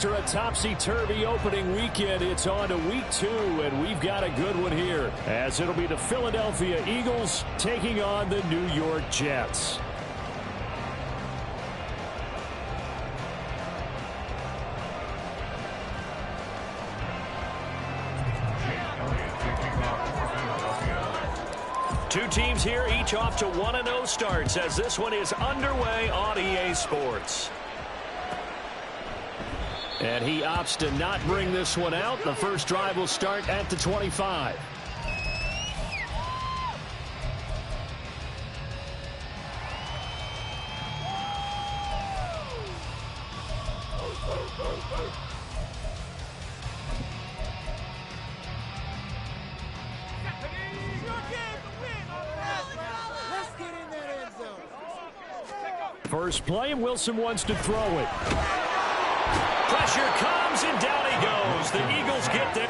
After a topsy-turvy opening weekend, it's on to week 2, and we've got a good one here, as it'll be the Philadelphia Eagles taking on the New York Jets. Two teams here, each off to 1-0 starts, as this one is underway on EA Sports. And he opts to not bring this one out. The first drive will start at the 25. First play, and Wilson wants to throw it. Pressure comes, and down he goes. The Eagles get there.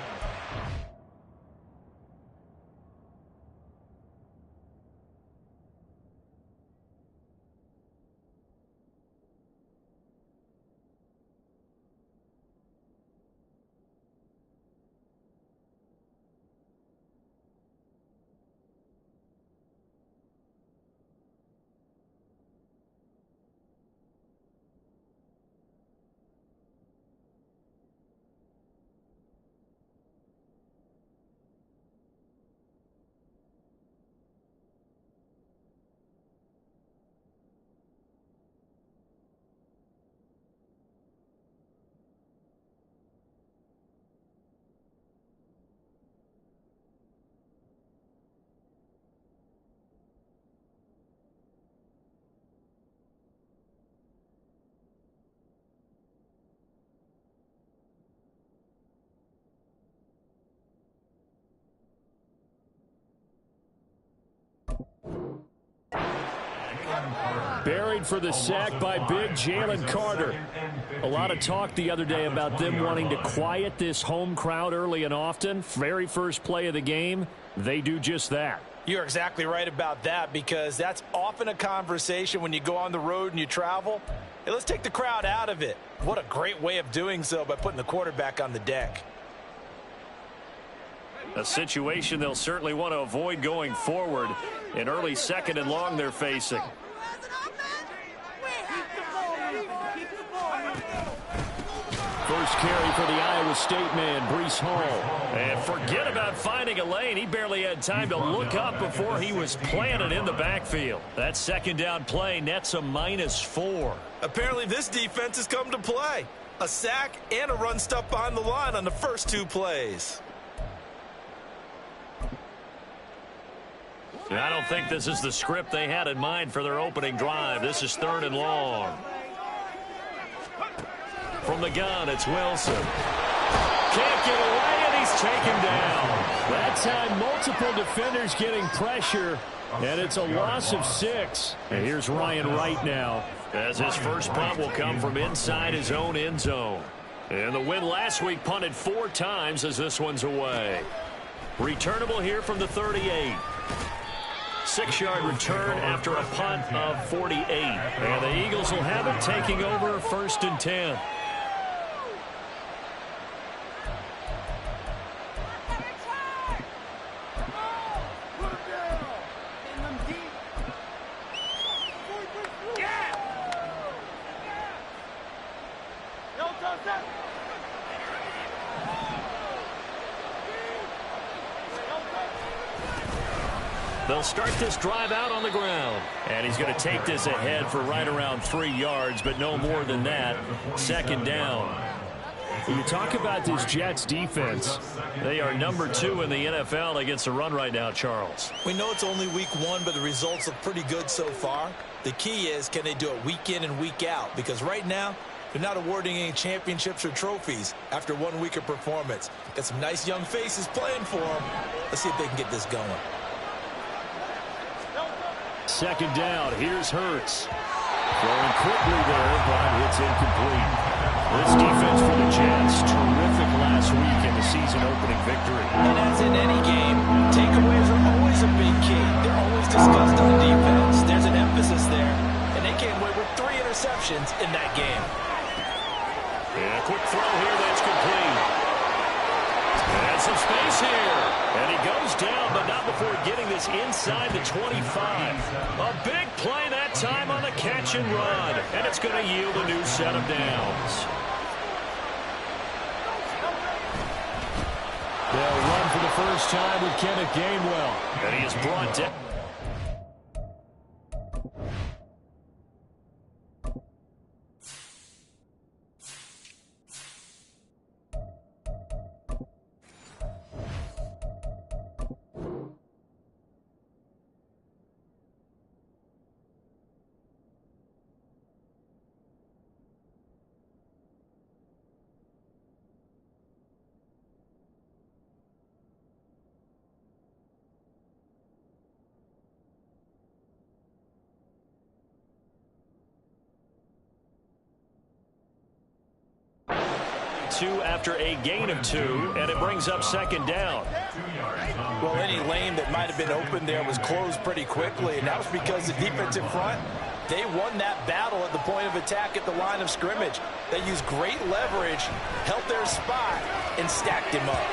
Buried for the sack by big Jalen Carter. A lot of talk the other day about them wanting to quiet this home crowd early and often. Very first play of the game, they do just that. You're exactly right about that, because that's often a conversation when you go on the road and you travel. Hey, let's take the crowd out of it. What a great way of doing so by putting the quarterback on the deck. A situation they'll certainly want to avoid going forward. An early second and long they're facing. First carry for the Iowa State man, Breece Hall. And forget about finding a lane. He barely had time to look up before he was planted in the backfield. That second down play nets a -4. Apparently this defense has come to play. A sack and a run stop behind the line on the first 2 plays. I don't think this is the script they had in mind for their opening drive. This is 3rd and long. From the gun, it's Wilson. Can't get away, and he's taken down. That time, multiple defenders getting pressure, and it's a loss of 6. And here's Ryan Wright now, as his first punt will come from inside his own end zone. And the win last week punted 4 times as this one's away. Returnable here from the 38. 6-yard return after a punt of 48. And the Eagles will have it, taking over 1st and 10. They'll start this drive out on the ground. And he's going to take this ahead for right around 3 yards, but no more than that. 2nd down. When you talk about this Jets defense, they are number 2 in the NFL against the run right now, Charles. We know it's only week 1, but the results look pretty good so far. The key is, can they do it week in and week out? Because right now, they're not awarding any championships or trophies after 1 week of performance. Got some nice young faces playing for them. Let's see if they can get this going. 2nd down. Here's Hurts. Throwing quickly there, but it's incomplete. This defense for the Jets, terrific last week in the season-opening victory. And as in any game, takeaways are always a big key. They're always discussed on defense. There's an emphasis there, and they came away with 3 interceptions in that game. And a quick throw here that's complete. And some space here. And he goes down, but not before getting this inside the 25. A big play that time on the catch and run. And it's going to yield a new set of downs. They'll run for the first time with Kenneth Gainwell. And he is brought down. After a gain of 2, and it brings up second down. Well, any lane that might have been open there was closed pretty quickly, and that was because the defensive front, they won that battle at the point of attack at the line of scrimmage. They used great leverage, held their spot, and stacked him up.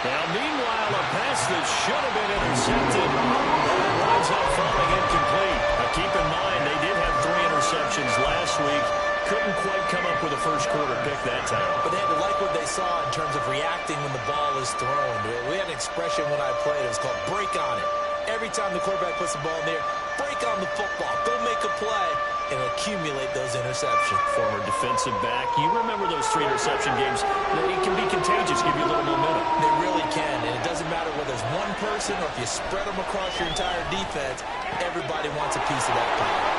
Now, meanwhile, a pass that should have been intercepted winds up falling incomplete. Now, keep in mind, they did have 3 interceptions last week. Couldn't quite come up with a first-quarter pick that time. But they had to like what they saw in terms of reacting when the ball is thrown. We had an expression when I played. It was called break on it. Every time the quarterback puts the ball in there, break on the football. Go make a play and accumulate those interceptions. Former defensive back. You remember those 3 interception games. They can be contagious, give you a little momentum. They really can, and it doesn't matter whether it's one person or if you spread them across your entire defense, everybody wants a piece of that pie.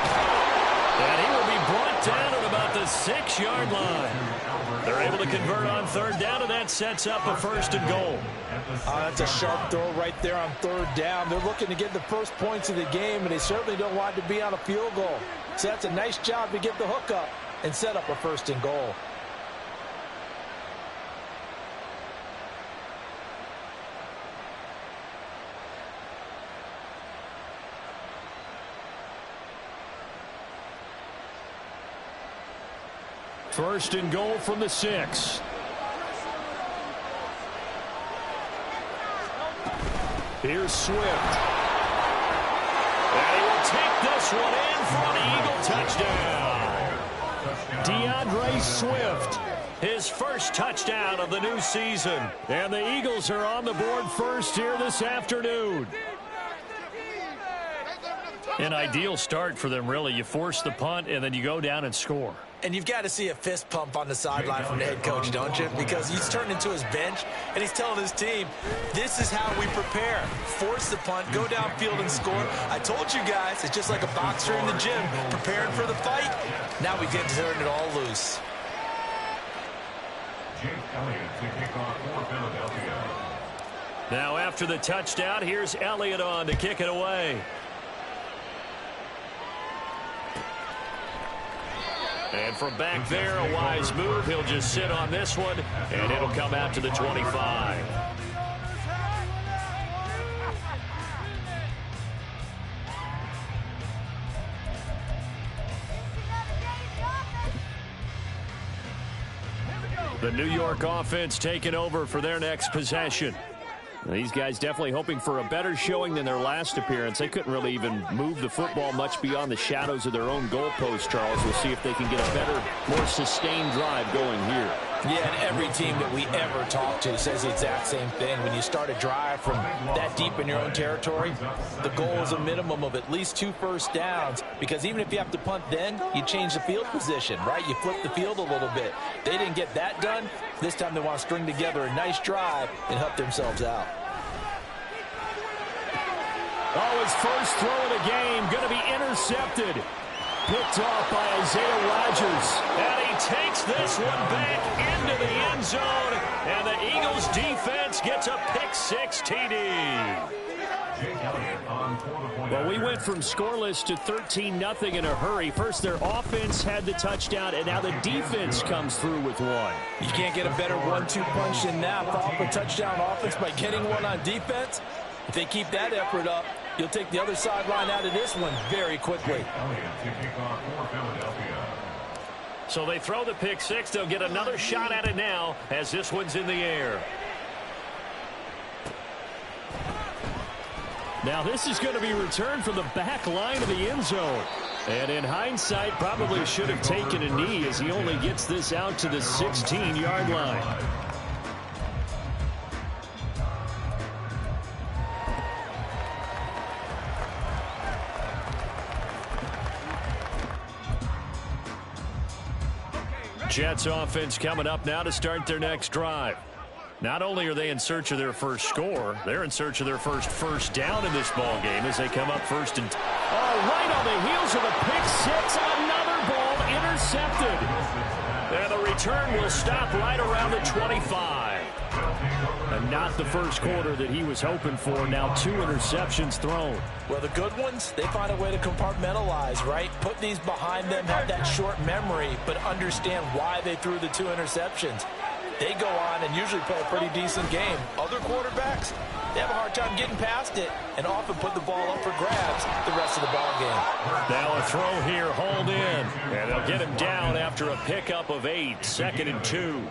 And he will be brought down at about the 6-yard line. They're able to convert on third down, and that sets up a first and goal. That's a sharp throw right there on third down. They're looking to get the first points of the game, and they certainly don't want it to be on a field goal. So that's a nice job to get the hook up and set up a first and goal. First and goal from the 6. Here's Swift. And he will take this one in for the Eagle touchdown. DeAndre Swift, his first touchdown of the new season. And the Eagles are on the board first here this afternoon. An ideal start for them, really. You force the punt, and then you go down and score. And you've got to see a fist pump on the sideline from the head coach, don't you? Because he's turned into his bench, and he's telling his team, this is how we prepare. Force the punt, go downfield and score. I told you guys, it's just like a boxer in the gym, preparing for the fight. Now we get to turn it all loose. Now after the touchdown, here's Elliott on to kick it away. And from back there, a wise move. He'll just sit on this one, and it'll come out to the 25. The New York offense taking over for their next possession. These guys definitely hoping for a better showing than their last appearance. They couldn't really even move the football much beyond the shadows of their own goalpost, Charles. We'll see if they can get a better, more sustained drive going here. Yeah, and every team that we ever talk to says the exact same thing. When you start a drive from that deep in your own territory, the goal is a minimum of at least 2 first downs, because even if you have to punt then, you change the field position, right? You flip the field a little bit. They didn't get that done. This time they want to string together a nice drive and help themselves out. Oh, his first throw of the game going to be intercepted. Picked off by Isaiah Rodgers. And he takes this one back into the end zone. And the Eagles defense gets a pick-6 TD. Well, we went from scoreless to 13-0 in a hurry. First, their offense had the touchdown, and now the defense comes through with one. You can't get a better 1-2 punch than that. Follow up a touchdown offense by getting one on defense. If they keep that effort up, you'll take the other sideline out of this one very quickly. So they throw the pick six. They'll get another shot at it now as this one's in the air. Now this is going to be returned from the back line of the end zone. And in hindsight, probably should have taken a knee as he only gets this out to the 16-yard line. Jets offense coming up now to start their next drive. Not only are they in search of their first score, they're in search of their first down in this ball game as they come up first and... Oh, right on the heels of the pick six, another ball intercepted. And the return will stop right around the 25. And not the first quarter that he was hoping for. Now 2 interceptions thrown. Well, the good ones, they find a way to compartmentalize, right? Put these behind them, have that short memory, but understand why they threw the 2 interceptions. They go on and usually play a pretty decent game. Other quarterbacks, they have a hard time getting past it and often put the ball up for grabs the rest of the ball game. Now a throw here, hauled in. And they'll get him down after a pickup of 8, 2nd and 2.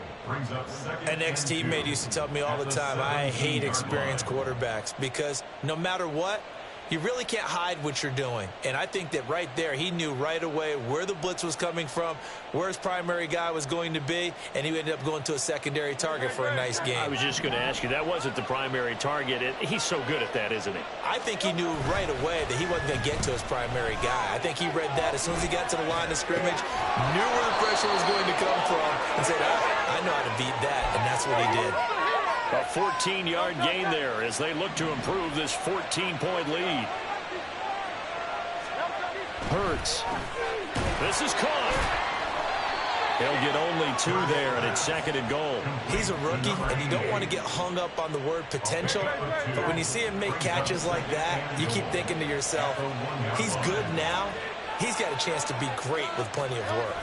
An ex-teammate used to tell me all the time, I hate experienced quarterbacks because no matter what, you really can't hide what you're doing. And I think that right there, he knew right away where the blitz was coming from, where his primary guy was going to be, and he ended up going to a secondary target for a nice game. I was just going to ask you, that wasn't the primary target. He's so good at that, isn't he? I think he knew right away that he wasn't going to get to his primary guy. I think he read that as soon as he got to the line of scrimmage, knew where the pressure was going to come from, and said, I know how to beat that, and that's what he did. A 14-yard gain there as they look to improve this 14-point lead. Hurts. This is caught. He'll get only 2 there, and it's 2nd and goal. He's a rookie, and you don't want to get hung up on the word potential. But when you see him make catches like that, you keep thinking to yourself, he's good now. He's got a chance to be great with plenty of work.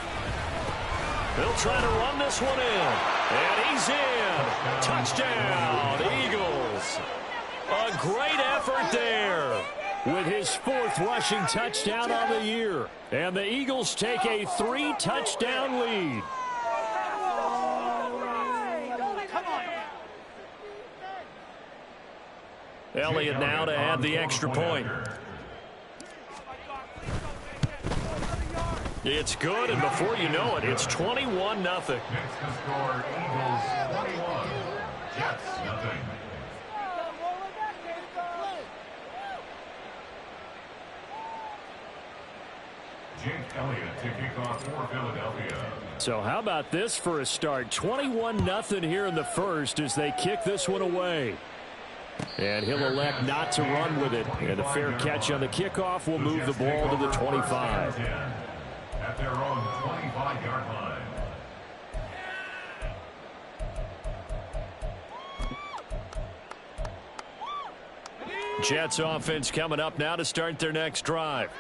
They'll try to run this one in. And he's in. Touchdown, Eagles. A great effort there with his 4th rushing touchdown on the year. And the Eagles take a 3-touchdown lead. Elliott now to add the extra point. It's good, and before you know it, it's 21-0. Next to score, Eagles 21, Jets nothing. Jake Elliott to kick off for Philadelphia. So how about this for a start? 21-0 here in the first as they kick this one away. And he'll elect not to run with it. And a fair catch on the kickoff will move the ball to the 25. At their own 25-yard line. Jets offense coming up now to start their next drive.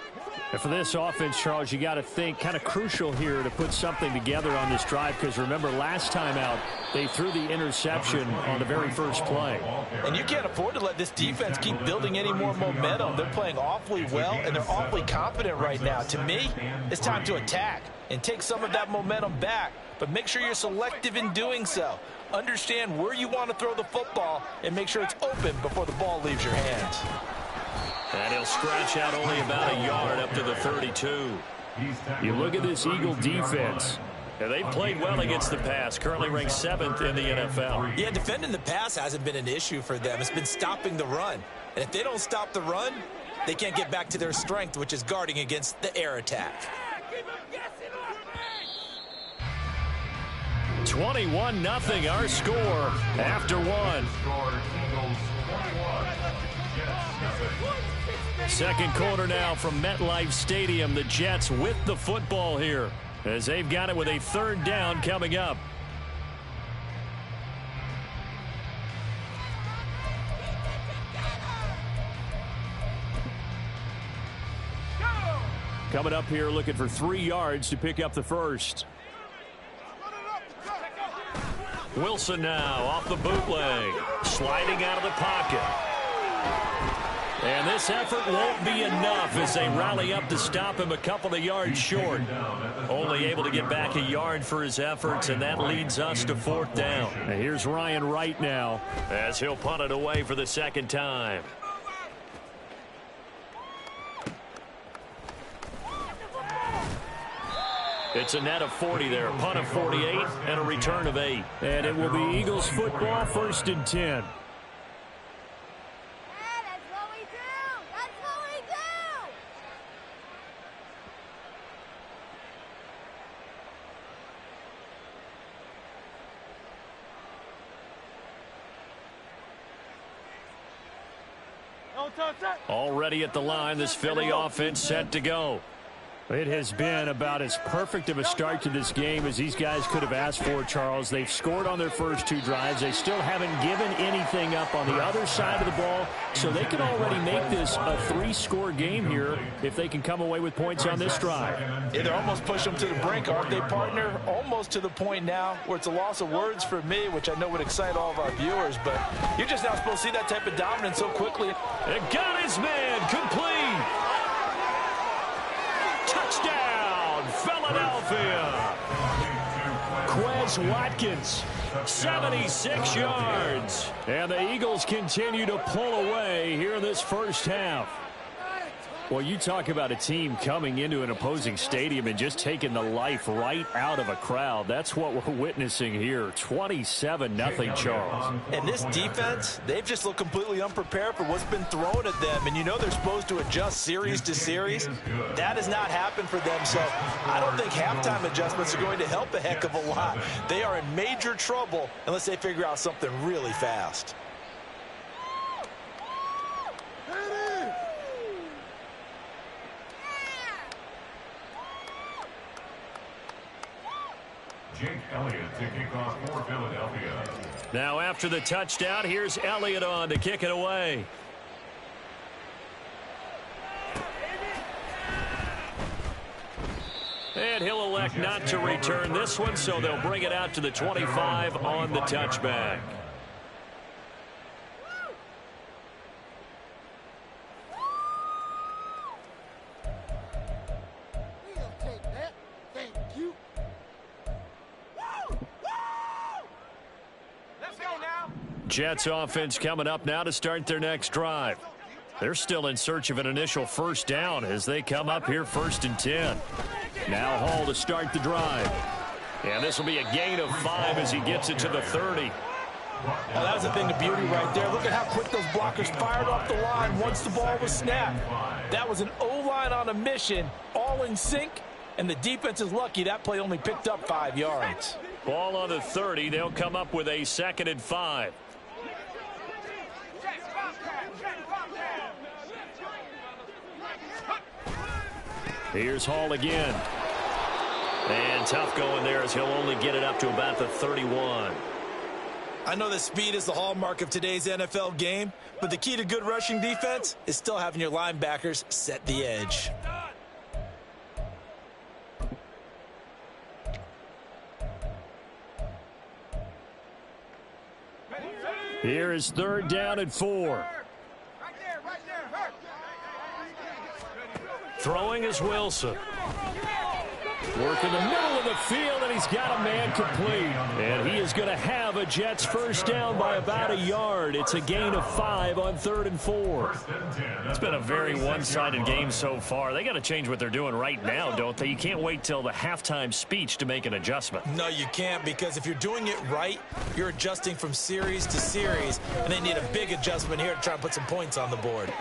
And for this offense, Charles, you got to think kind of crucial here to put something together on this drive because remember last time out they threw the interception on the very first play. And you can't afford to let this defense keep building any more momentum. They're playing awfully well and they're awfully confident right now. To me, it's time to attack and take some of that momentum back, but make sure you're selective in doing so. Understand where you want to throw the football and make sure it's open before the ball leaves your hands. And he'll stretch out only about a yard up to the 32. You look at this Eagle defense. And they've played well against the pass, currently ranked 7th in the NFL. Yeah, defending the pass hasn't been an issue for them. It's been stopping the run. And if they don't stop the run, they can't get back to their strength, which is guarding against the air attack. 21-0 our score after one. Second quarter now from MetLife Stadium. The Jets with the football here as they've got it with a 3rd down coming up. Coming up here looking for 3 yards to pick up the first. Wilson now off the bootleg, sliding out of the pocket. And this effort won't be enough as they rally up to stop him a couple of yards short. Only able to get back a yard for his efforts, and that leads us to 4th down. And here's Ryan Wright now as he'll punt it away for the second time. It's a net of 40 there. Punt of 48 and a return of 8. And it will be Eagles football, 1st and 10. Already at the line, this Philly offense set to go. It has been about as perfect of a start to this game as these guys could have asked for, Charles. They've scored on their first 2 drives. They still haven't given anything up on the other side of the ball, so they can already make this a 3-score game here if they can come away with points on this drive. Yeah, they're almost pushing them to the brink, aren't they, partner? Almost to the point now where it's a loss of words for me, which I know would excite all of our viewers, but you're just not supposed to see that type of dominance so quickly. And got his man complete. Touchdown, Philadelphia. Quez Watkins, 76 yards. And the Eagles continue to pull away here in this first half. Well, you talk about a team coming into an opposing stadium and just taking the life right out of a crowd. That's what we're witnessing here. 27-0, Charles. And this defense, they've just looked completely unprepared for what's been thrown at them. And you know they're supposed to adjust series to series. That has not happened for them. So I don't think halftime adjustments are going to help a heck of a lot. They are in major trouble unless they figure out something really fast. Jake Elliott to kick off for Philadelphia. Now after the touchdown, here's Elliott on to kick it away. And he'll elect not to return this one, so they'll bring it out to the 25 on the touchback. Jets offense coming up now to start their next drive. They're still in search of an initial first down as they come up here 1st and 10. Now Hall to start the drive. And this will be a gain of 5 as he gets it to the 30. Well, that was a thing of beauty right there. Look at how quick those blockers fired off the line once the ball was snapped. That was an O-line on a mission, all in sync, and the defense is lucky that play only picked up 5 yards. Ball on the 30. They'll come up with a 2nd and 5. Here's Hall again. And tough going there as he'll only get it up to about the 31. I know that speed is the hallmark of today's NFL game, but the key to good rushing defense is still having your linebackers set the edge. Here is 3rd down and 4. Throwing is Wilson. Work in the middle of the field, and he's got a man complete. And he is going to have a Jets first down by about a yard. It's a gain of 5 on 3rd and 4. It's been a very one-sided game so far. They got to change what they're doing right now, don't they? You can't wait till the halftime speech to make an adjustment. No, you can't, because if you're doing it right, you're adjusting from series to series, and they need a big adjustment here to try and put some points on the board.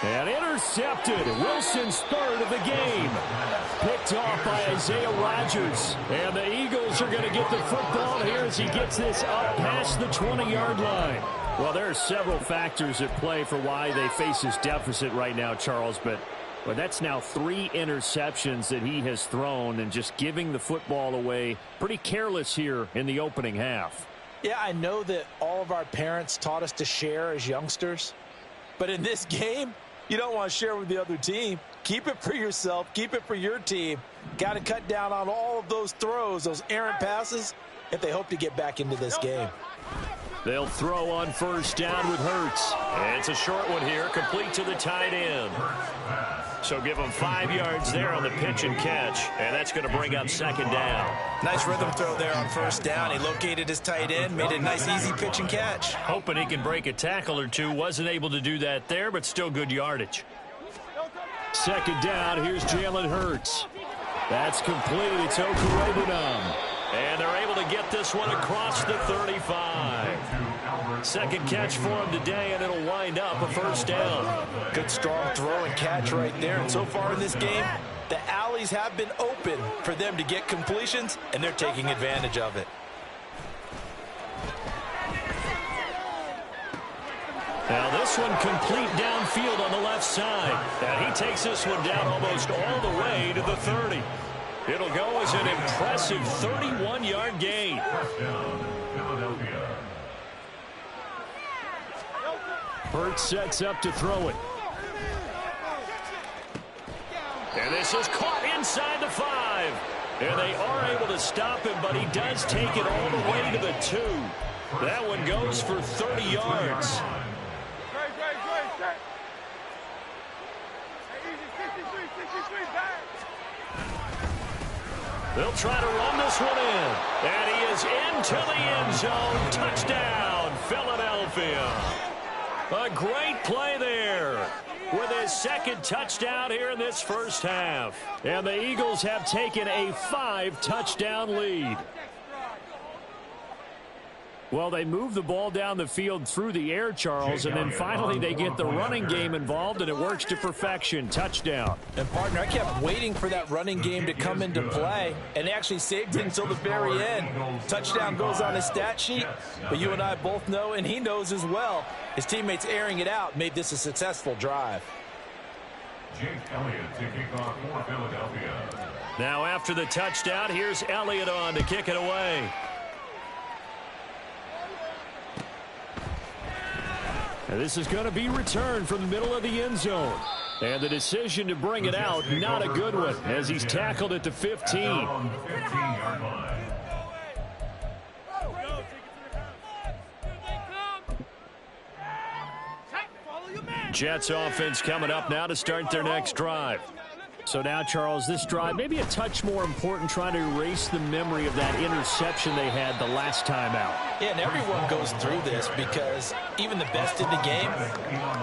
And intercepted. Wilson's 3rd of the game. Picked off by Isaiah Rodgers. And the Eagles are going to get the football here as he gets this up past the 20-yard line. Well, there are several factors at play for why they face this deficit right now, Charles. But that's now 3 interceptions that he has thrown and just giving the football away. Pretty careless here in the opening half. Yeah, I know that all of our parents taught us to share as youngsters. But in this game, you don't want to share with the other team. Keep it for yourself. Keep it for your team. Got to cut down on all of those throws, those errant passes, if they hope to get back into this game. They'll throw on first down with Hurts. And it's a short one here, complete to the tight end. So give him 5 yards there on the pitch and catch, and that's going to bring up second down. Nice rhythm throw there on first down. He located his tight end, made a nice easy pitch and catch. Hoping he can break a tackle or two. Wasn't able to do that there, but still good yardage. Second down, here's Jalen Hurts. That's complete. It's Okorebunom. And they're able to get this one across the 35. Second catch for him today, and it'll wind up a first down. Good strong throw and catch right there. And so far in this game, the alleys have been open for them to get completions, and they're taking advantage of it. Now this one complete downfield on the left side. And he takes this one down almost all the way to the 30. It'll go as an impressive 31-yard gain. Hurts sets up to throw it. And this is caught inside the 5. And they are able to stop him, but he does take it all the way to the 2. That one goes for 30 yards. They'll try to run this one in. And he is into the end zone. Touchdown, Philadelphia. A great play there with his second touchdown here in this first half. And the Eagles have taken a 5-touchdown lead. Well, they move the ball down the field through the air, Charles, and then finally they get the running game involved, and it works to perfection. Touchdown. And, partner, I kept waiting for that running game to come into play, and they actually saved it until the very end. Touchdown goes on his stat sheet, but you and I both know, and he knows as well, his teammates airing it out made this a successful drive. Jake Elliott to kick off for Philadelphia. Now after the touchdown, here's Elliott on to kick it away. And this is going to be returned from the middle of the end zone. And the decision to bring it out, not a good one, as he's tackled at the 15. Jets offense coming up now to start their next drive. So now, Charles, this drive maybe a touch more important, trying to erase the memory of that interception they had the last time out. Yeah, and everyone goes through this because even the best in the game,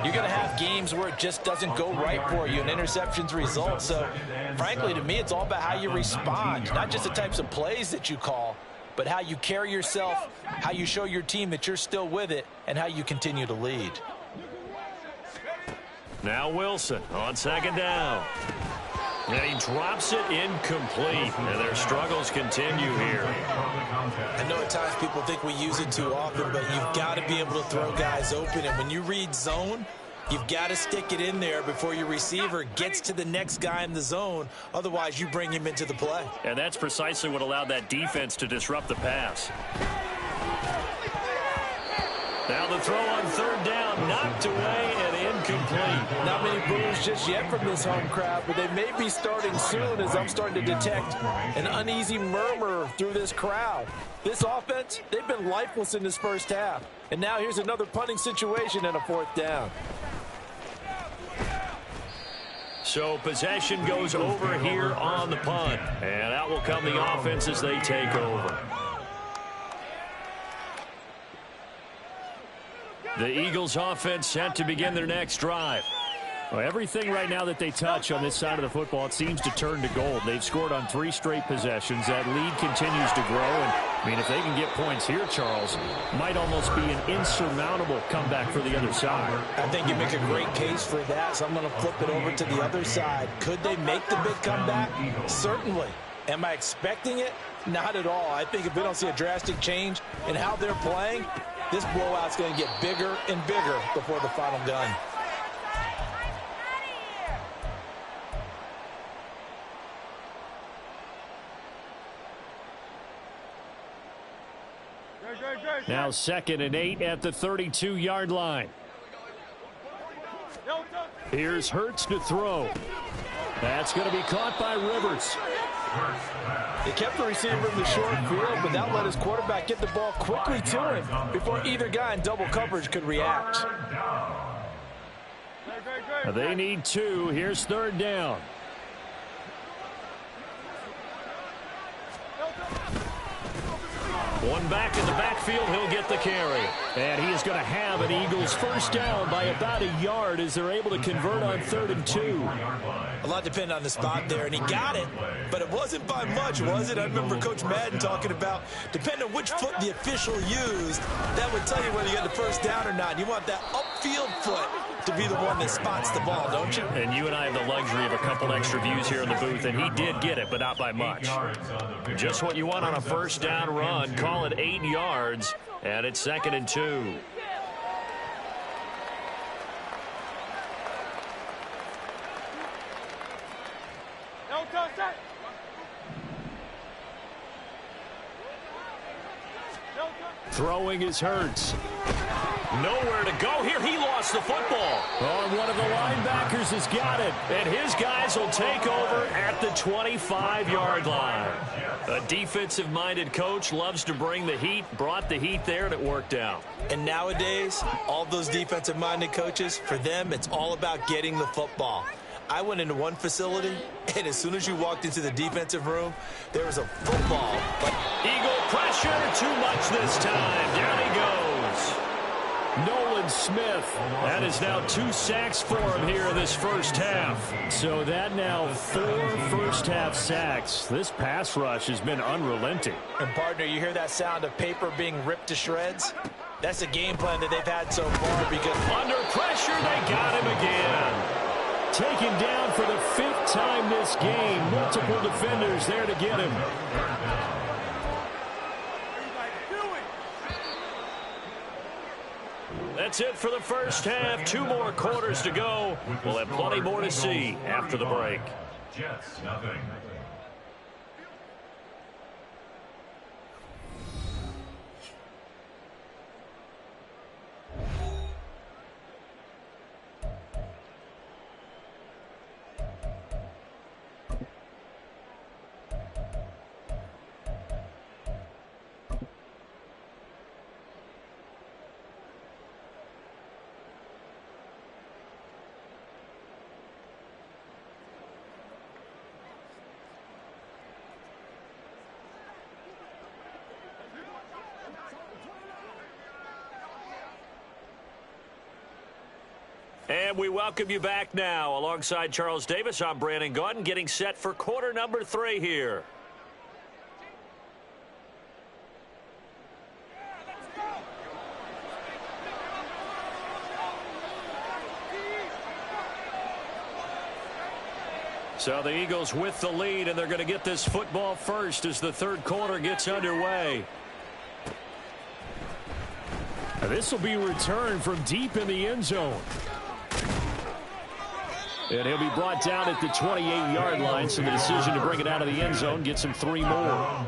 you're going to have games where it just doesn't go right for you and interceptions result. So, frankly, to me, it's all about how you respond, not just the types of plays that you call, but how you carry yourself, how you show your team that you're still with it, and how you continue to lead. Now Wilson on second down. And he drops it incomplete. And their struggles continue here. I know at times people think we use it too often, but you've got to be able to throw guys open. And when you read zone, you've got to stick it in there before your receiver gets to the next guy in the zone. Otherwise, you bring him into the play. And that's precisely what allowed that defense to disrupt the pass. Now the throw on third down, knocked away and incomplete. Not many boos just yet from this home crowd, but they may be starting soon as I'm starting to detect an uneasy murmur through this crowd. This offense, they've been lifeless in this first half. And now here's another punting situation and a fourth down. So possession goes over here on the punt. And out will come the offense as they take over. The Eagles offense set to begin their next drive. Well, everything right now that they touch on this side of the football, it seems to turn to gold. They've scored on 3 straight possessions. That lead continues to grow. And, I mean, if they can get points here, Charles, might almost be an insurmountable comeback for the other side. I think you make a great case for that, so I'm going to flip it over to the other side. Could they make the big comeback? Certainly. Am I expecting it? Not at all. I think if we don't see a drastic change in how they're playing, this blowout's going to get bigger and bigger before the final gun. Now 2nd and 8 at the 32-yard line. Here's Hurts to throw. That's going to be caught by Rivers. They kept the receiver in the short field, but that let his quarterback get the ball quickly to him before either guy in double coverage could react. They need 2. Here's third down. One back in the backfield. He'll get the carry. And he is going to have an Eagles first down by about a yard as they're able to convert on 3rd and 2. A lot depended on the spot there, and he got it, but it wasn't by much, was it? I remember Coach Madden talking about, depending on which foot the official used, that would tell you whether you got the first down or not. You want that upfield foot to be the one that spots the ball, don't you? And you and I have the luxury of a couple extra views here in the booth, and he did get it, but not by much. Just what you want on a first down run. Call it 8 yards, and it's 2nd and 2. Throwing is Hurts. Nowhere to go here. He lost the football. Oh, and one of the linebackers has got it. And his guys will take over at the 25-yard line. A defensive-minded coach loves to bring the heat. Brought the heat there, and it worked out. And nowadays, all those defensive-minded coaches, for them, it's all about getting the football. I went into one facility, and as soon as you walked into the defensive room, there was a football. But Eagle pressure, too much this time. Down he goes. Nolan Smith. That is now 2 sacks for him here in this first half. So that now 4 first-half sacks. This pass rush has been unrelenting. And, partner, you hear that sound of paper being ripped to shreds? That's the game plan that they've had so far because under pressure, they got him again. Taken down for the 5th time this game. Multiple defenders there to get him. That's it for the first half. 2 more quarters to go. We'll have plenty more to see after the break. Jets, nothing. And we welcome you back now. Alongside Charles Davis, I'm Brandon Gaudin, getting set for quarter number 3 here. So the Eagles with the lead, and they're going to get this football first as the 3rd quarter gets underway. This will be returned from deep in the end zone. And he'll be brought down at the 28-yard line, so the decision to bring it out of the end zone gets him 3 more.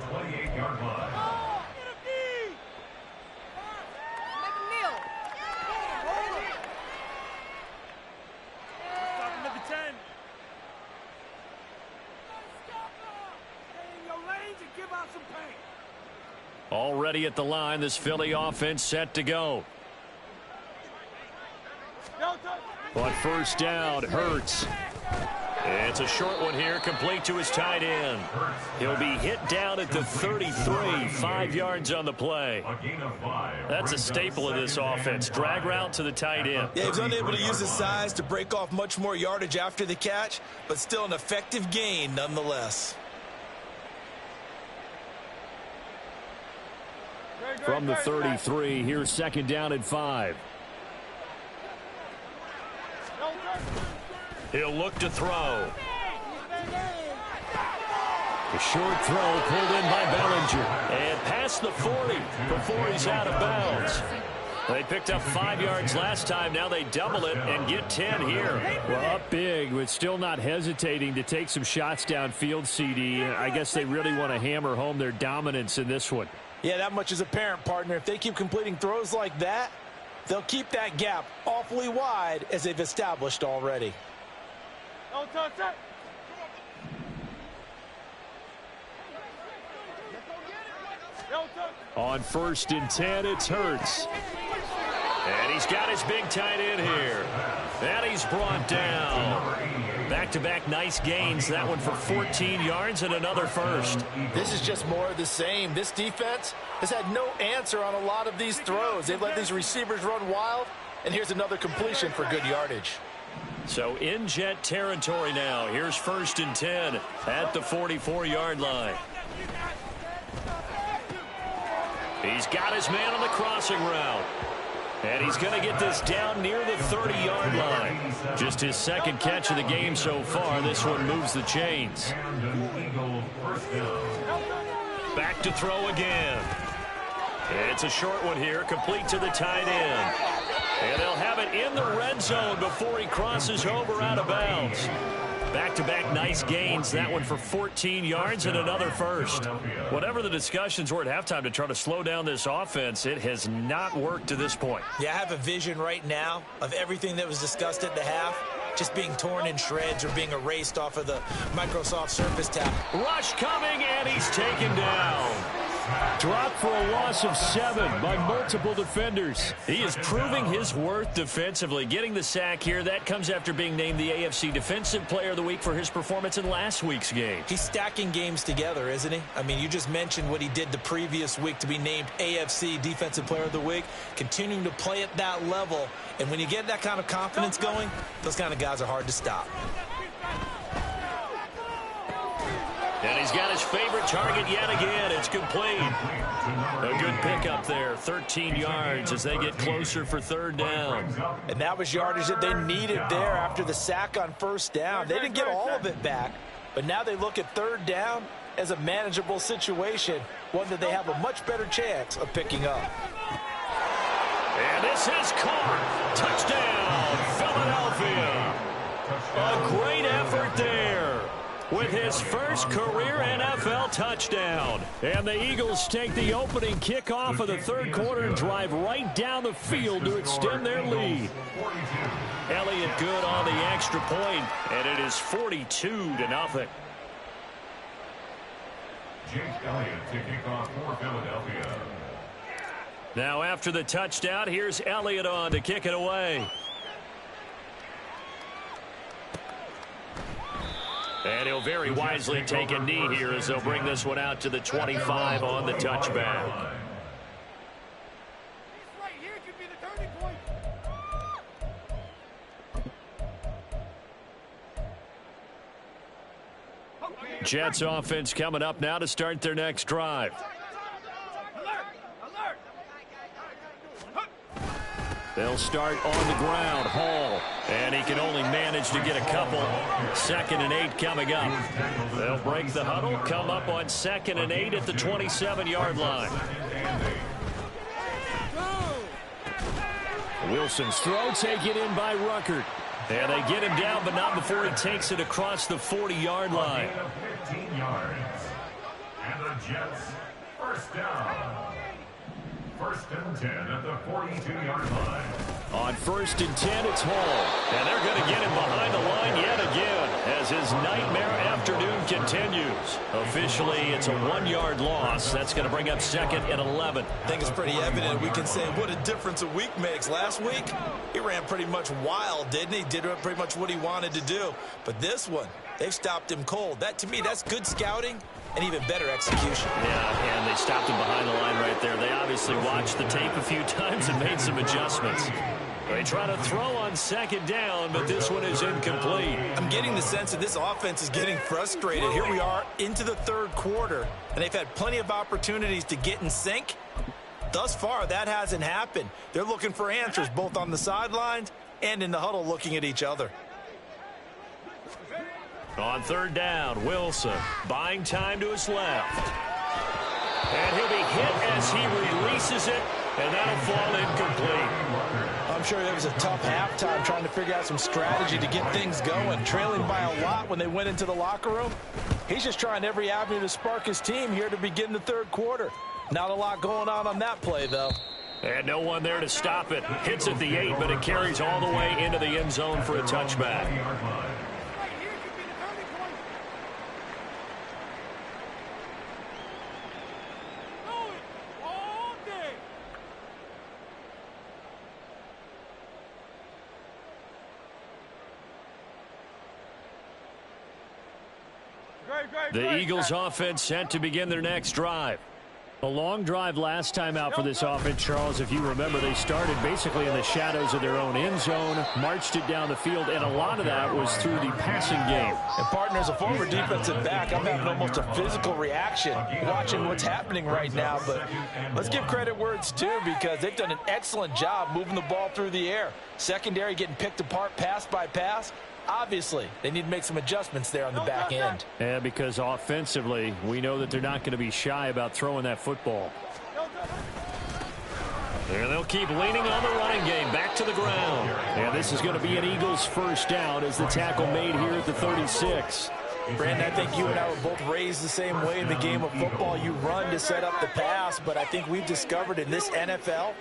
Already at the line, this Philly offense set to go. On first down, Hurts. It's a short one here, complete to his tight end. He'll be hit down at the 33, 5 yards on the play. That's a staple of this offense. Drag route to the tight end. Yeah, he was unable to use his size to break off much more yardage after the catch, but still an effective gain nonetheless. From the 33, here's 2nd down and 5. He'll look to throw. A short throw pulled in by Bellinger. And past the 40 before he's out of bounds. They picked up 5 yards last time. Now they double it and get 10 here. Well, up big, but still not hesitating to take some shots downfield, CD. I guess they really want to hammer home their dominance in this one. Yeah, that much is apparent, partner. If they keep completing throws like that, they'll keep that gap awfully wide as they've established already. On 1st and 10, it's Hurts. And he's got his big tight end here. And he's brought down. Back-to-back nice gains. That one for 14 yards and another first. This is just more of the same. This defense has had no answer on a lot of these throws. They've let these receivers run wild, and here's another completion for good yardage. So in Jet territory now. Here's 1st and 10 at the 44-yard line. He's got his man on the crossing route. And he's going to get this down near the 30-yard line. Just his 2nd catch of the game so far. This one moves the chains. Back to throw again. It's a short one here, complete to the tight end. And they'll have it in the red zone before he crosses over out of bounds. Back-to-back nice gains. That one for 14 yards and another first. Whatever the discussions were at halftime to try to slow down this offense, it has not worked to this point. Yeah, I have a vision right now of everything that was discussed at the half just being torn in shreds or being erased off of the Microsoft Surface tab. Rush coming, and he's taken down. Dropped for a loss of 7 by multiple defenders. He is proving his worth defensively. Getting the sack here, that comes after being named the AFC Defensive Player of the Week for his performance in last week's game. He's stacking games together, isn't he? I mean, you just mentioned what he did the previous week to be named AFC Defensive Player of the Week, continuing to play at that level. And when you get that kind of confidence going, those kind of guys are hard to stop. And he's got his favorite target yet again. It's complete. A good pickup there. 13 yards as they get closer for 3rd down. And that was yardage that they needed there after the sack on 1st down. They didn't get all of it back, but now they look at 3rd down as a manageable situation, one that they have a much better chance of picking up. And this is caught. Touchdown, Philadelphia. A great effort there with his first career NFL touchdown. And the Eagles take the opening kickoff of the 3rd quarter and drive right down the field to extend their lead. Elliott good on the extra point, and it is 42-0. Jake Elliott to kick off for Philadelphia. Now after the touchdown, here's Elliott on to kick it away. And he'll very wisely take a knee here as they'll bring this one out to the 25 on the touchback. Jets offense coming up now to start their next drive. They'll start on the ground. Hall. And he can only manage to get a couple. 2nd and 8 coming up. They'll break the huddle. Come up on 2nd and 8 at the 27-yard line. Wilson's throw taken in by Ruckert. And they get him down, but not before he takes it across the 40-yard line. 15 yards. And the Jets, 1st down. 1st and 10 at the 42-yard line. On 1st and 10, it's Hall. And they're going to get him behind the line yet again as his nightmare afternoon continues. Officially, it's a 1-yard loss. That's going to bring up 2nd and 11. I think it's pretty evident. We can say what a difference a week makes. Last week, he ran pretty much wild, didn't he? Did pretty much what he wanted to do. But this one, they've stopped him cold. That, to me, that's good scouting and even better execution. Yeah, and they stopped him behind the line right there. They obviously watched the tape a few times and made some adjustments. They try to throw on 2nd down, but this one is incomplete. I'm getting the sense that this offense is getting frustrated. Here we are into the 3rd quarter, and they've had plenty of opportunities to get in sync. Thus far, that hasn't happened. They're looking for answers both on the sidelines and in the huddle looking at each other. On 3rd down, Wilson buying time to his left. And he'll be hit as he releases it, and that'll fall incomplete. I'm sure it was a tough halftime trying to figure out some strategy to get things going. Trailing by a lot when they went into the locker room. He's just trying every avenue to spark his team here to begin the 3rd quarter. Not a lot going on that play, though. And no one there to stop it. Hits at the 8, but it carries all the way into the end zone for a touchback. The Eagles offense set to begin their next drive. A long drive last time out for this offense, Charles. If you remember, they started basically in the shadows of their own end zone, marched it down the field, and a lot of that was through the passing game. And partner, as a former defensive back, I'm having almost a physical reaction watching what's happening right now. But let's give credit where it's due, because they've done an excellent job moving the ball through the air. Secondary getting picked apart pass by pass. Obviously, they need to make some adjustments there on the back end. Yeah, because offensively, we know that they're not going to be shy about throwing that football. And they'll keep leaning on the running game back to the ground. And this is going to be an Eagles first down as the tackle made here at the 36. Brandon, I think you and I were both raised the same way in the game of football. You run to set up the pass, but I think we've discovered in this NFL,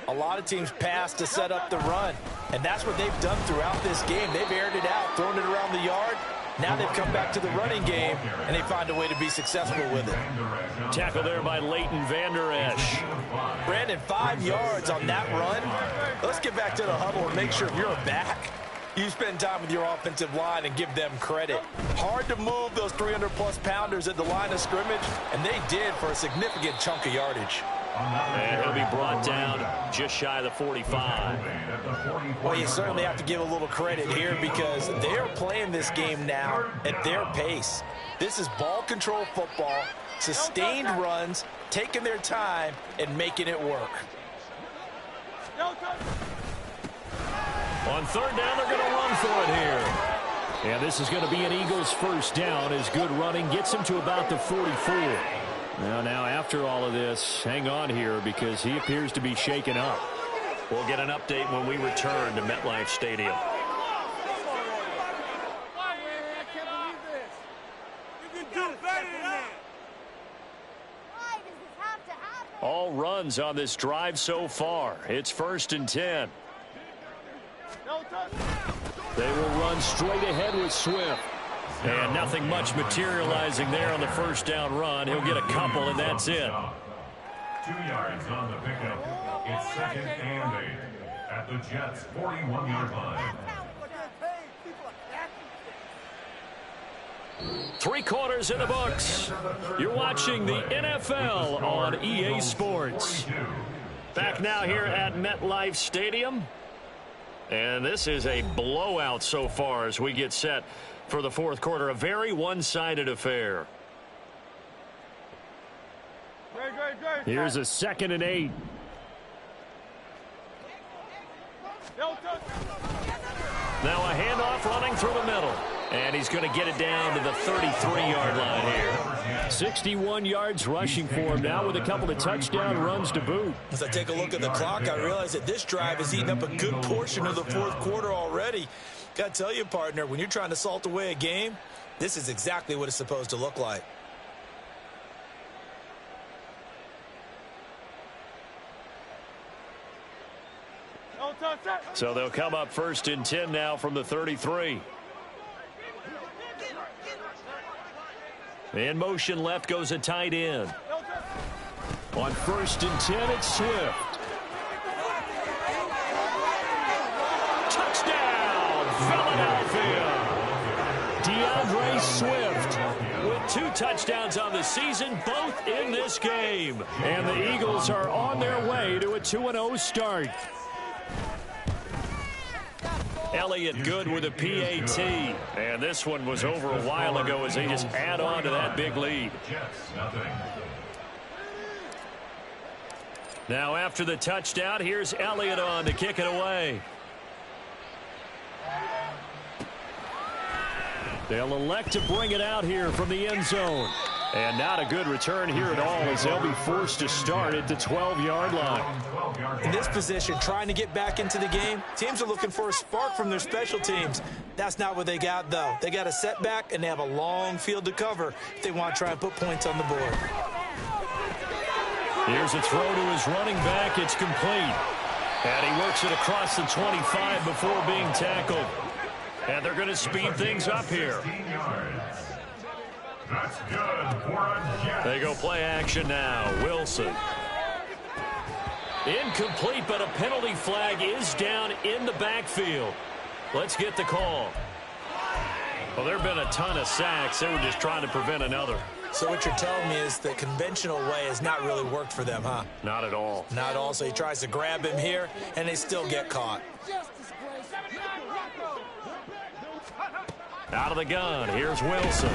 a lot of teams pass to set up the run, and that's what they've done throughout this game. They've aired it out, thrown it around the yard. Now they've come back to the running game, and they find a way to be successful with it. Tackle there by Leighton Vander Esch. Brandon, 5 yards on that run. Let's get back to the huddle and make sure if you're a back, you spend time with your offensive line and give them credit. Hard to move those 300-plus pounders at the line of scrimmage, and they did for a significant chunk of yardage. And he'll be brought down just shy of the 45. Well, you certainly have to give a little credit here, because they're playing this game now at their pace. This is ball control football, sustained runs, taking their time and making it work. On third down, they're going to run for it here. And this is going to be an Eagles first down as good running gets him to about the 44. Now, after all of this, hang on here, because he appears to be shaken up. We'll get an update when we return to MetLife Stadium. All runs on this drive so far. It's 1st and 10. They will run straight ahead with Swift. And nothing much materializing there on the first down run. He'll get a couple, and that's it. 2 yards on the pickup. It's 2nd and 8 at the Jets' 41-yard line. 3 quarters in the books. You're watching the NFL on EA Sports. Back now here at MetLife Stadium. And this is a blowout so far as we get set for the fourth quarter. A very one-sided affair. Here's a 2nd and 8. Now a handoff running through the middle. And he's going to get it down to the 33-yard line here. 61 yards rushing for him now with a couple of touchdown runs to boot. As I take a look at the clock, I realize that this drive has eaten up a good portion of the fourth quarter already. Got to tell you, partner, when you're trying to salt away a game, this is exactly what it's supposed to look like. So they'll come up 1st and 10 now from the 33. In motion left goes a tight end. On 1st and 10, it's Swift. Touchdown, Philadelphia. DeAndre Swift with 2 touchdowns on the season, both in this game. And the Eagles are on their way to a 2-0 start. Elliott good with a PAT. And this one was over a while ago as they just add on to that big lead. Now after the touchdown, here's Elliott on to kick it away. They'll elect to bring it out here from the end zone. And not a good return here at all as they'll be forced to start at the 12-yard line. In this position, trying to get back into the game, teams are looking for a spark from their special teams. That's not what they got, though. They got a setback, and they have a long field to cover if they want to try and put points on the board. Here's a throw to his running back. It's complete. And he works it across the 25 before being tackled. And they're going to speed things up here. That's good for a Jet. They go play action now. Wilson. Incomplete, but a penalty flag is down in the backfield. Let's get the call. Well, there have been a ton of sacks. They were just trying to prevent another. So what you're telling me is the conventional way has not really worked for them, huh? Not at all. Not at all. So he tries to grab him here, and they still get caught. Out of the gun. Here's Wilson.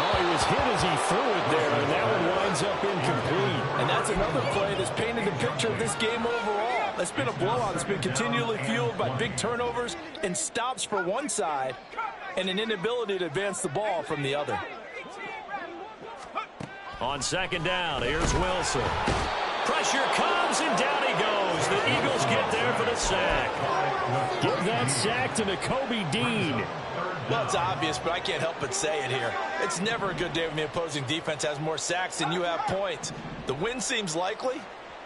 Oh, he was hit as he threw it there, and that one winds up incomplete. And that's another play that's painted the picture of this game overall. It's been a blowout. It's been continually fueled by big turnovers and stops for one side and an inability to advance the ball from the other. On second down, here's Wilson. Pressure comes, and down he goes. The Eagles get there for the sack. Give that sack to Nakobe Dean. Well, it's obvious, but I can't help but say it here. It's never a good day when the opposing defense has more sacks than you have points. The win seems likely,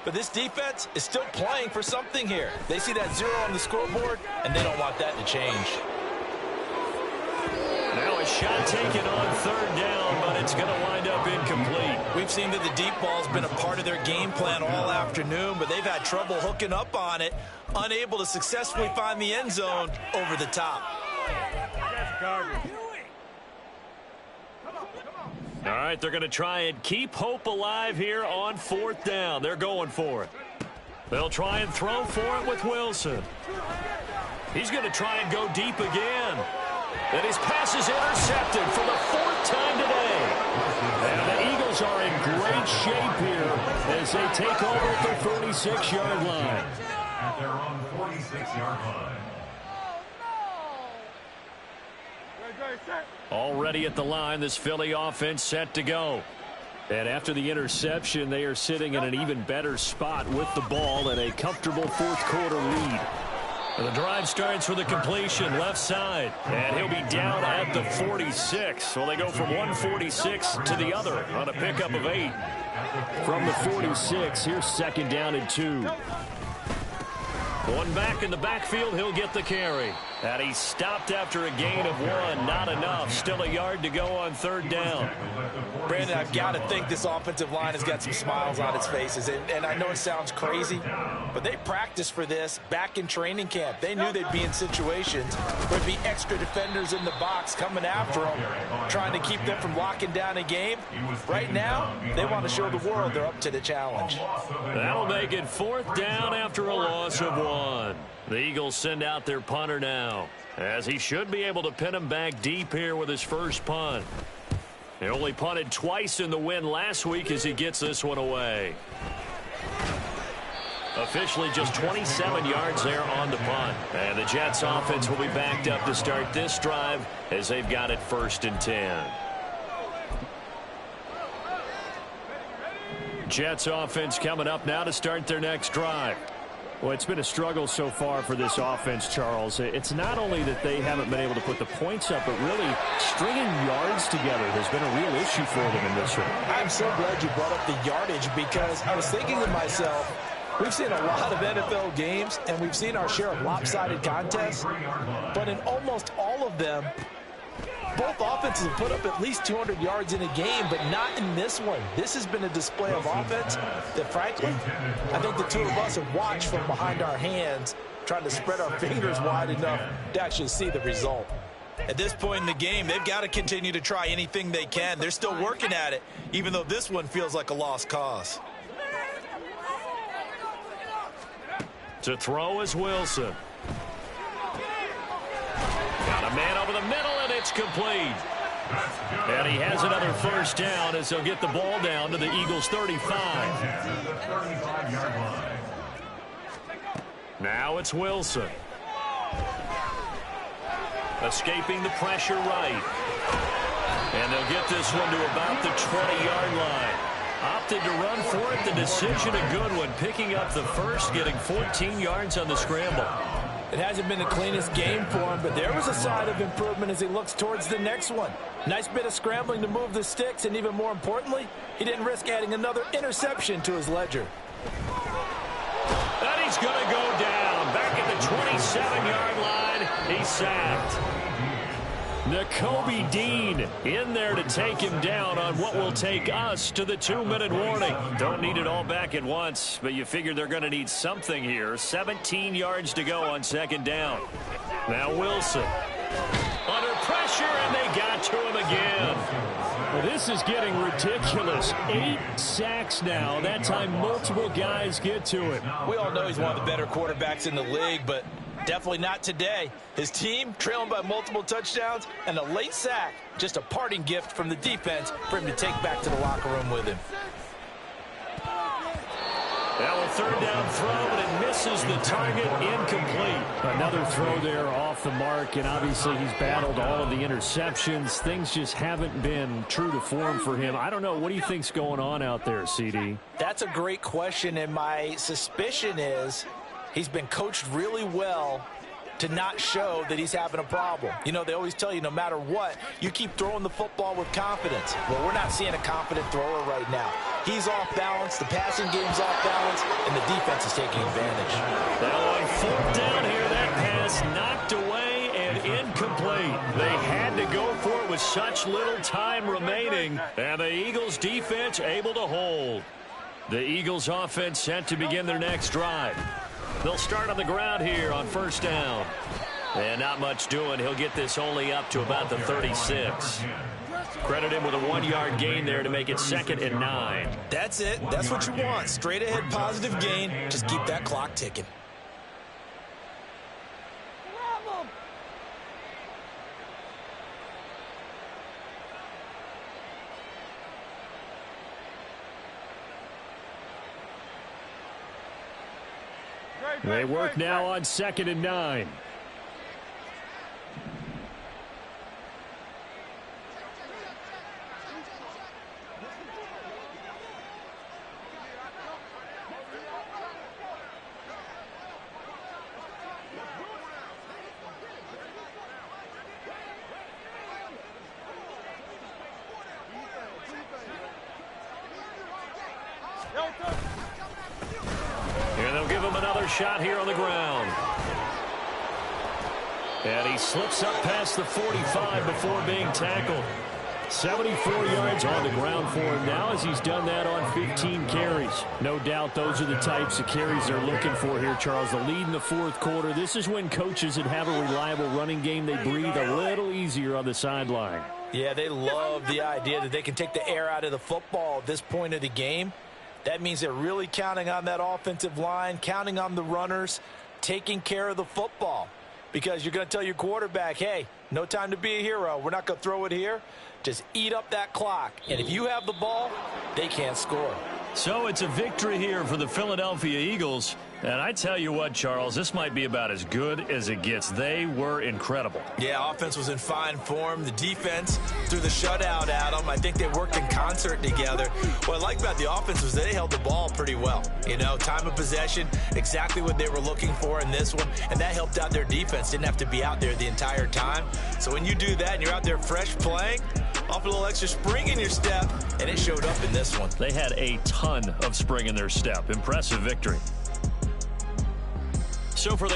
but this defense is still playing for something here. They see that 0 on the scoreboard, and they don't want that to change. Now a shot taken on third down, but it's going to wind up incomplete. We've seen that the deep ball's been a part of their game plan all afternoon, but they've had trouble hooking up on it, unable to successfully find the end zone over the top. All right, they're going to try and keep hope alive here on fourth down. They're going for it. They'll try and throw for it with Wilson. He's going to try and go deep again. And his pass is intercepted for the fourth time today. And the Eagles are in great shape here as they take over at their 46-yard line. At their own 46-yard line. Already at the line, this Philly offense set to go. And after the interception, they are sitting in an even better spot with the ball and a comfortable fourth-quarter lead. And the drive starts with a completion left side. And he'll be down at the 46. Well, they go from 146 to the other on a pickup of 8. From the 46, here's second down and 2. One back in the backfield, he'll get the carry. And he stopped after a gain of 1. Not enough. Still a yard to go on third down. Brandon, I've got to think this offensive line has got some smiles on its faces. And I know it sounds crazy, but they practiced for this back in training camp. They knew they'd be in situations where there'd be extra defenders in the box coming after them, trying to keep them from locking down a game. Right now, they want to show the world they're up to the challenge. That'll make it fourth down after a loss of 1. The Eagles send out their punter now, as he should be able to pin him back deep here with his first punt. He only punted twice in the win last week as he gets this one away. Officially just 27 yards there on the punt. And the Jets offense will be backed up to start this drive as they've got it 1st and 10. Jets offense coming up now to start their next drive. Well, it's been a struggle so far for this offense, Charles. It's not only that they haven't been able to put the points up, but really stringing yards together has been a real issue for them in this one. I'm so glad you brought up the yardage because I was thinking to myself, we've seen a lot of NFL games, and we've seen our share of lopsided contests, but in almost all of them, both offenses have put up at least 200 yards in a game, but not in this one. This has been a display of offense that, frankly, I think the two of us have watched from behind our hands, trying to spread our fingers wide enough to actually see the result. At this point in the game, they've got to continue to try anything they can. They're still working at it, even though this one feels like a lost cause. To throw is Wilson. Got a man over the middle, and it's complete. And he has another first down as he'll get the ball down to the Eagles' 35. Now it's Wilson. Escaping the pressure right. And they'll get this one to about the 20-yard line. Opted to run for it. The decision a good one. Picking up the first, getting 14 yards on the scramble. It hasn't been the cleanest game for him, but there was a sign of improvement as he looks towards the next one. Nice bit of scrambling to move the sticks, and even more importantly, he didn't risk adding another interception to his ledger. And he's going to go down. Back at the 27-yard line, he's sacked. Nakobe Dean in there to take him down on what will take us to the 2-minute warning. Don't need it all back at once, but you figure they're going to need something here. 17 yards to go on second down. Now Wilson. pressure, and they got to him again. Well, this is getting ridiculous. 8 sacks now. That time, multiple guys get to it. We all know he's one of the better quarterbacks in the league, but definitely not today. His team trailing by multiple touchdowns, and a late sack, just a parting gift from the defense for him to take back to the locker room with him. Now a third down throw, and it misses the target, incomplete. Another throw there off the mark, and obviously he's battled all of the interceptions. Things just haven't been true to form for him. I don't know. What do you think's going on out there, CD? That's a great question, and my suspicion is he's been coached really well to not show that he's having a problem. You know, they always tell you no matter what, you keep throwing the football with confidence. Well, we're not seeing a confident thrower right now. He's off balance, the passing game's off balance, and the defense is taking advantage. Now on fourth down here, that pass knocked away and incomplete. They had to go for it with such little time remaining, and the Eagles defense able to hold. The Eagles offense set to begin their next drive. They'll start on the ground here on first down. And not much doing. He'll get this only up to about the 36. Credit him with a 1-yard gain there to make it 2nd and 9. That's it. That's what you want. Straight ahead positive gain. Just keep that clock ticking. They work now on 2nd and 9. And they'll give him another shot here on the ground. And he slips up past the 45 before being tackled. 74 yards on the ground for him now as he's done that on 15 carries. No doubt those are the types of carries they're looking for here, Charles. The lead in the fourth quarter. This is when coaches that have a reliable running game, they breathe a little easier on the sideline. Yeah, they love the idea that they can take the air out of the football at this point of the game. That means they're really counting on that offensive line, counting on the runners, taking care of the football. Because you're going to tell your quarterback, hey, no time to be a hero. We're not going to throw it here. Just eat up that clock. And if you have the ball, they can't score. So it's a victory here for the Philadelphia Eagles. And I tell you what, Charles, this might be about as good as it gets. They were incredible. Yeah, offense was in fine form. The defense threw the shutout at them. I think they worked in concert together. What I like about the offense was they held the ball pretty well. You know, time of possession, exactly what they were looking for in this one. And that helped out their defense. Didn't have to be out there the entire time. So when you do that and you're out there fresh playing, off a little extra spring in your step, and it showed up in this one. They had a ton of spring in their step. Impressive victory. So for the